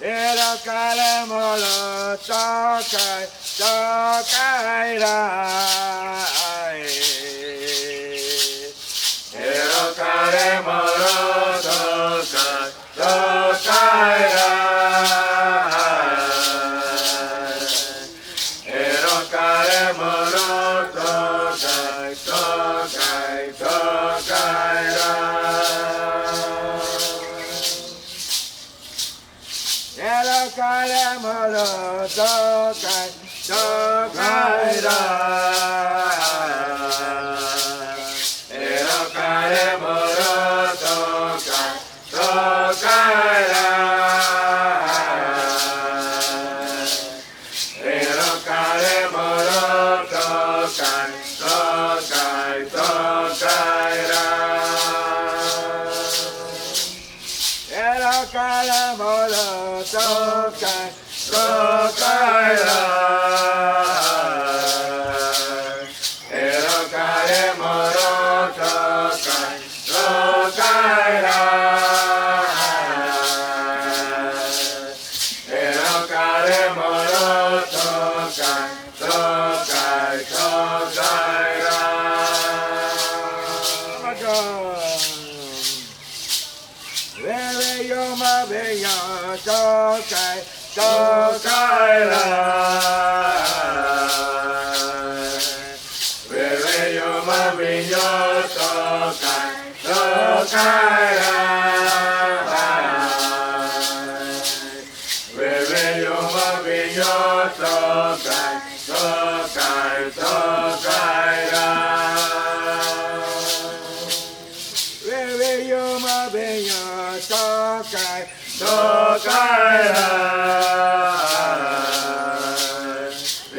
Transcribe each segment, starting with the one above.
Ero kare moro tokai rai. Ero kare moro tokai rai. Ero kare moro tokai rai. Ero kare moro tokai rai. Ero kare moro tokai rai. Ero kare moro tokai rai. Ero kare moro tokai rai. Ero kare moro tokai rai. Ero kare moro tokai rai. Where you ma be ya tokai rai. Where you ma be ya tokai rai. Where you ma be ya tokai rai. Where you ma be ya tokai rai.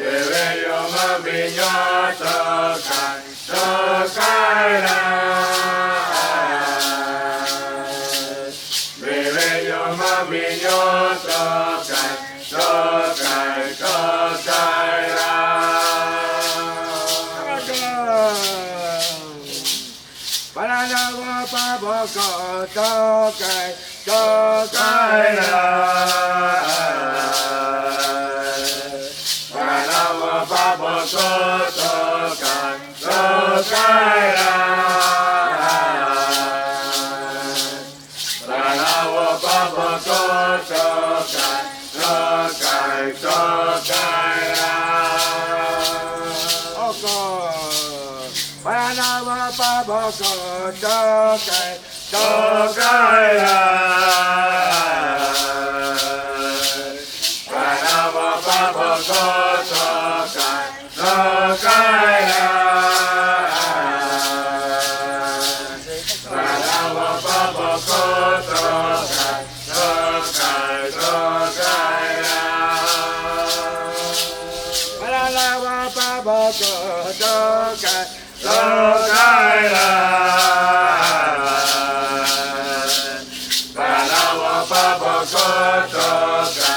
Where you ma be ya tokai rai. Where you ma be ya tokai rai. Paranawa paboko tokai rai. Paranawa paboko tokai rai. Paranawa paboko tokai rai. Oko Paranawa paboko tokai rai. Paranawa paboko tokai rai. Paranawa paboko tokai rai. Paranawa paboko tokai rai. Paranawa paboko tokai